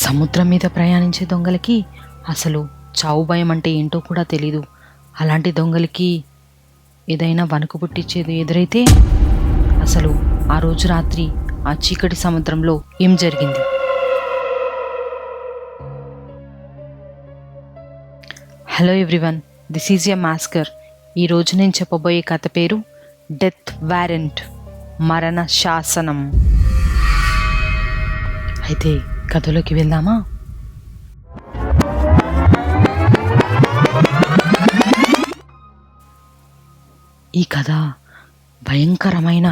సముద్రం మీద ప్రయాణించే దొంగలకి అసలు చావు భయం అంటే ఏంటో కూడా తెలీదు. అలాంటి దొంగలకి ఏదైనా వణుకు పుట్టించేది ఎదురైతే అసలు ఆ రోజు రాత్రి ఆ చీకటి సముద్రంలో ఏం జరిగింది? Hello everyone, this is your మాస్కర్. ఈరోజు నేను చెప్పబోయే కథ పేరు డెత్ వారెంట్, మరణ శాసనం. అయితే కథలోకి వెళ్దామా? ఈ కథ భయంకరమైన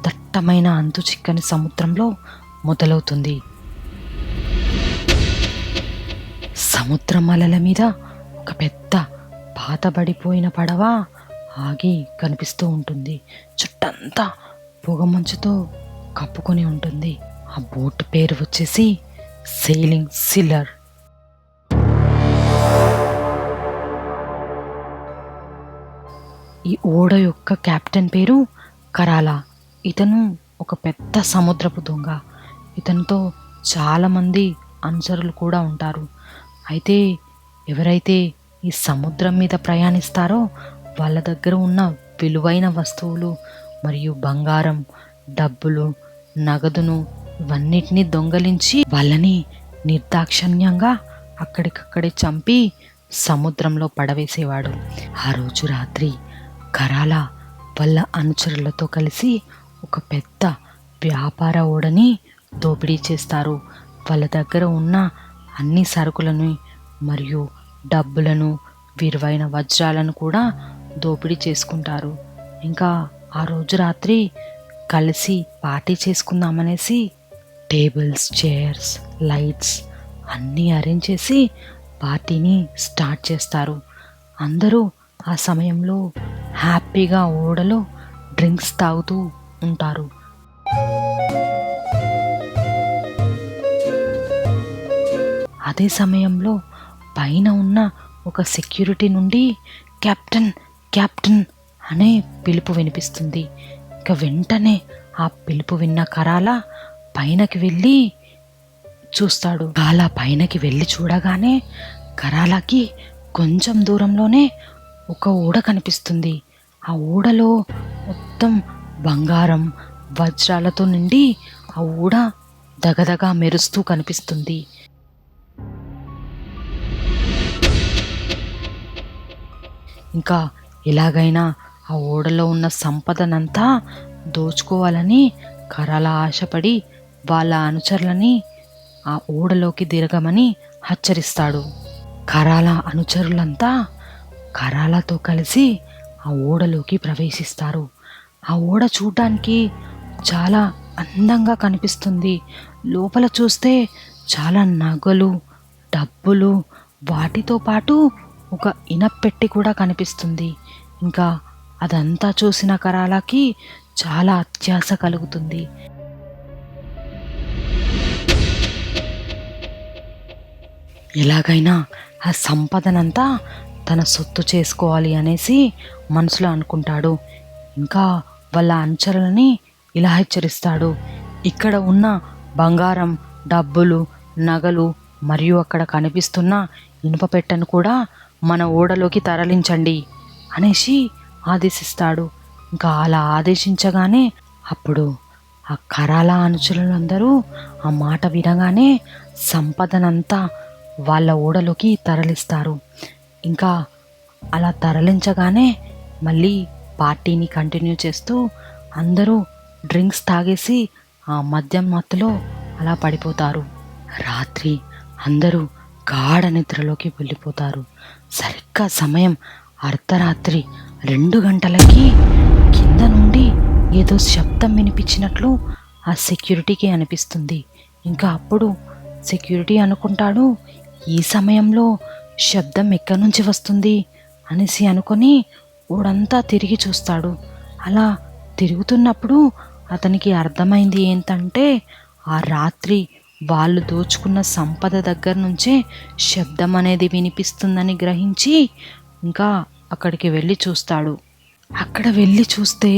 దట్టమైన అంతు చిక్కని సముద్రంలో మొదలవుతుంది. సముద్రం అలల మీద ఒక పెద్ద పాతబడిపోయిన పడవ ఆగి కనిపిస్తూ ఉంటుంది. చుట్టంతా పొగమంచుతో కప్పుకొని ఉంటుంది. ఆ బోట్ పేరు వచ్చేసి సెయిలింగ్ సిల్లర్. ఈ ఓడ యొక్క కెప్టెన్ పేరు కరాలా. ఇతను ఒక పెద్ద సముద్రపు దొంగ. ఇతనితో చాలామంది అనుచరులు కూడా ఉంటారు. అయితే ఎవరైతే ఈ సముద్రం మీద ప్రయాణిస్తారో వాళ్ళ దగ్గర ఉన్న విలువైన వస్తువులు మరియు బంగారం, డబ్బులు, నగదును ఇవన్నిటినీ దొంగలించి వాళ్ళని నిర్దాక్షిణ్యంగా అక్కడికక్కడే చంపి సముద్రంలో పడవేసేవాడు. ఆ రోజు రాత్రి కరాలా వాళ్ళ అనుచరులతో కలిసి ఒక పెద్ద వ్యాపార ఓడని దోపిడీ చేస్తారు. వాళ్ళ దగ్గర ఉన్న అన్ని సరుకులను మరియు డబ్బులను, విలువైన వజ్రాలను కూడా దోపిడీ చేసుకుంటారు. ఇంకా ఆ రోజు రాత్రి కలిసి పార్టీ చేసుకుందామనేసి టేబుల్స్, చైర్స్, లైట్స్ అన్నీ అరేంజ్ చేసి పార్టీని స్టార్ట్ చేస్తారు. అందరూ ఆ సమయంలో హ్యాపీగా ఓడలో డ్రింక్స్ తాగుతూ ఉంటారు. అదే సమయంలో పైన ఉన్న ఒక సెక్యూరిటీ నుండి కెప్టెన్ కెప్టెన్ అనే పిలుపు వినిపిస్తుంది. ఇక వెంటనే ఆ పిలుపు విన్న కరాలా పైనకి వెళ్ళి చూస్తాడు. అలా పైనకి వెళ్ళి చూడగానే కరాలాకి కొంచెం దూరంలోనే ఒక ఓడ కనిపిస్తుంది. ఆ ఓడలో మొత్తం బంగారం, వజ్రాలతో నిండి ఆ ఓడ దగదగా మెరుస్తూ కనిపిస్తుంది. ఇంకా ఎలాగైనా ఆ ఓడలో ఉన్న సంపదనంతా దోచుకోవాలని కరాలా ఆశపడి వాళ్ళ అనుచరులని ఆ ఓడలోకి దిగమని హెచ్చరిస్తాడు. కరాలా అనుచరులంతా కరాలాతో కలిసి ఆ ఓడలోకి ప్రవేశిస్తారు. ఆ ఓడ చూడడానికి చాలా అందంగా కనిపిస్తుంది. లోపల చూస్తే చాలా నగలు, డబ్బులు, వాటితో పాటు ఒక ఇనప్పెట్టి కూడా కనిపిస్తుంది. ఇంకా అదంతా చూసిన కరాలాకి చాలా అత్యాశ కలుగుతుంది. ఎలాగైనా ఆ సంపదనంతా తన సొత్తు చేసుకోవాలి అనేసి మనసులో అనుకుంటాడు. ఇంకా వాళ్ళ అనుచరులని ఇలా హెచ్చరిస్తాడు. ఇక్కడ ఉన్న బంగారం, డబ్బులు, నగలు మరియు అక్కడ కనిపిస్తున్న ఇనుప పెట్టెను కూడా మన ఓడలోకి తరలించండి అనేసి ఆదేశిస్తాడు. ఇంకా అలా ఆదేశించగానే అప్పుడు ఆ కరాలా అనుచరులందరూ ఆ మాట వినగానే సంపదనంతా వాళ్ళ ఓడలోకి తరలిస్తారు. ఇంకా అలా తరలించగానే మళ్ళీ పార్టీని కంటిన్యూ చేస్తూ అందరూ డ్రింక్స్ తాగేసి ఆ మద్యం మత్తులో అలా పడిపోతారు. రాత్రి అందరూ గాఢ నిద్రలోకి వెళ్ళిపోతారు. సరిగ్గా సమయం అర్ధరాత్రి 2 గంటలకి కింద నుండి ఏదో శబ్దం వినిపించినట్లు ఆ సెక్యూరిటీకి అనిపిస్తుంది. ఇంకా అప్పుడు సెక్యూరిటీ అనుకుంటాడు, ఈ సమయంలో శబ్దం ఎక్కడి నుంచి వస్తుంది అనేసి అనుకొని ఓడంతా తిరిగి చూస్తాడు. అలా తిరుగుతున్నప్పుడు అతనికి అర్థమైంది ఏంటంటే ఆ రాత్రి వాళ్ళు దోచుకున్న సంపద దగ్గర నుంచే శబ్దం అనేది వినిపిస్తుందని గ్రహించి ఇంకా అక్కడికి వెళ్ళి చూస్తాడు. అక్కడ వెళ్ళి చూస్తే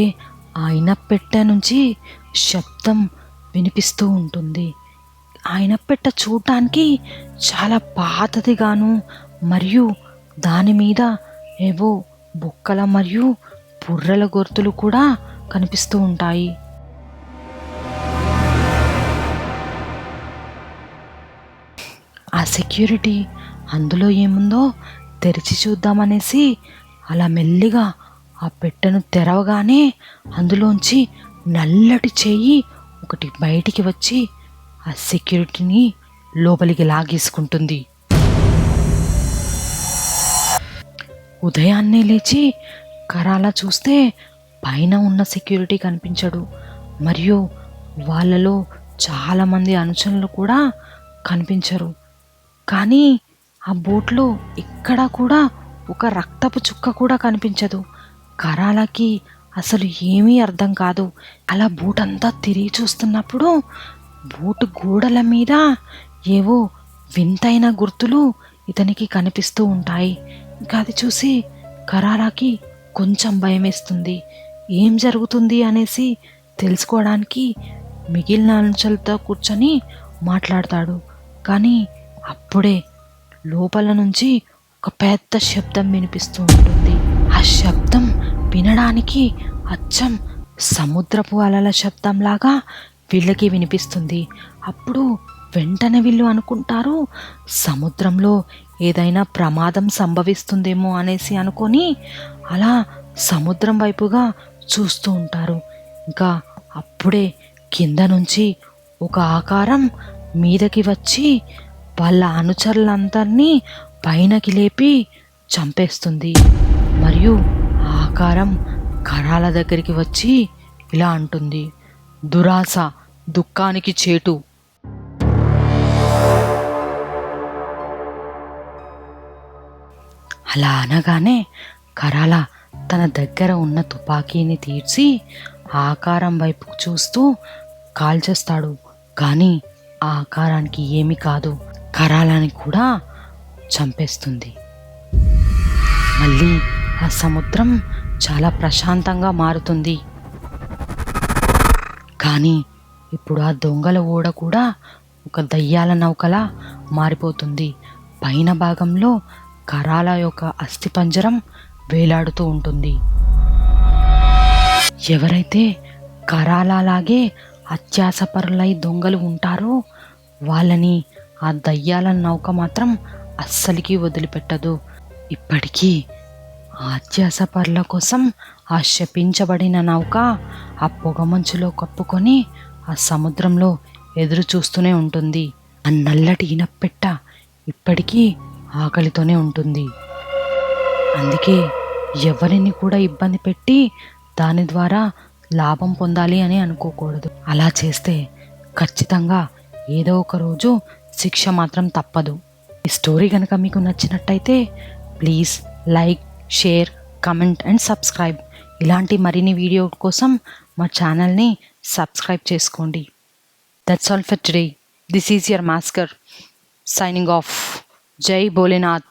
ఆ ఇనప్పెట్టె నుంచి శబ్దం వినిపిస్తూ ఉంటుంది. ఇనప్పెట్ట చూడటానికి చాలా పాతదిగాను మరియు దాని మీద ఏవో బొక్కల మరియు పుర్రెల గుర్తులు కూడా కనిపిస్తూ ఉంటాయి. ఆ సెక్యూరిటీ అందులో ఏముందో తెరిచి చూద్దామనేసి అలా మెల్లిగా ఆ పెట్టెను తెరవగానే అందులోంచి నల్లటి చెయ్యి ఒకటి బయటికి వచ్చి ఆ సెక్యూరిటీని లోపలికి లాగేసుకుంటుంది. ఉదయాన్నే లేచి కరాలా చూస్తే పైన ఉన్న సెక్యూరిటీ కనిపించడు మరియు వాళ్ళలో చాలామంది అనుచరులు కూడా కనిపించరు. కానీ ఆ బోట్లో ఎక్కడా కూడా ఒక రక్తపు చుక్క కూడా కనిపించదు. కరాలకి అసలు ఏమీ అర్థం కాదు. అలా బోట్ అంతా తిరిగి చూస్తున్నప్పుడు బోటు గోడల మీద ఏవో వింతైన గుర్తులు ఇతనికి కనిపిస్తూ ఉంటాయి. ఇంకా అది చూసి కరాలాకి కొంచెం భయమేస్తుంది. ఏం జరుగుతుంది అనేసి తెలుసుకోవడానికి మిగిలిన అనుచరులతో కూర్చొని మాట్లాడతాడు. కానీ అప్పుడే లోపల నుంచి ఒక పెద్ద శబ్దం వినిపిస్తూ ఉంటుంది. ఆ శబ్దం వినడానికి అచ్చం సముద్రపు అలల శబ్దంలాగా వీళ్ళకి వినిపిస్తుంది. అప్పుడు వెంటనే వీళ్ళు అనుకుంటారు సముద్రంలో ఏదైనా ప్రమాదం సంభవిస్తుందేమో అనేసి అనుకొని అలా సముద్రం వైపుగా చూస్తూ ఉంటారు. ఇంకా అప్పుడే కింద నుంచి ఒక ఆకారం మీదకి వచ్చి వాళ్ళ అనుచరులందరినీ పైనకి లేపి చంపేస్తుంది. మరియు ఆ ఆకారం కరాల దగ్గరికి వచ్చి ఇలా అంటుంది, దురాశ దుఃఖానికి చేటు. అలా అనగానే కరాల తన దగ్గర ఉన్న తుపాకీని తీర్చి ఆకారం వైపు చూస్తూ కాల్చేస్తాడు. కానీ ఆ ఆకారానికి ఏమీ కాదు, కరాలని కూడా చంపేస్తుంది. మళ్ళీ ఆ సముద్రం చాలా ప్రశాంతంగా మారుతుంది. కానీ ఇప్పుడు ఆ దొంగల ఓడ కూడా ఒక దయ్యాల నౌకలా మారిపోతుంది. పైన భాగంలో కరాల యొక్క అస్థిపంజరం వేలాడుతూ ఉంటుంది. ఎవరైతే కరాలలాగే అత్యాసపరులై దొంగలు ఉంటారో వాళ్ళని ఆ దయ్యాల నౌక మాత్రం అస్సలికి వదిలిపెట్టదు. ఇప్పటికీ ఆ అత్యాసపరుల కోసం ఆ శపించబడిన నౌక ఆ పొగమంచులో కప్పుకొని ఆ సముద్రంలో ఎదురు చూస్తూనే ఉంటుంది. ఆ నల్లటి ఇనప్పెట్ట ఇప్పటికీ ఆకలితోనే ఉంటుంది. అందుకే ఎవరిని కూడా ఇబ్బంది పెట్టి దాని ద్వారా లాభం పొందాలి అని అనుకోకూడదు. అలా చేస్తే ఖచ్చితంగా ఏదో ఒక రోజు శిక్ష మాత్రం తప్పదు. ఈ స్టోరీ కనుక మీకు నచ్చినట్టయితే please like, share, comment and subscribe. ఇలాంటి మరిన్ని వీడియో కోసం మా ఛానల్ని సబ్స్క్రైబ్ చేసుకోండి. That's all for today. This is your మాస్కర్ సైనింగ్ ఆఫ్. జై భోలేనాథ్.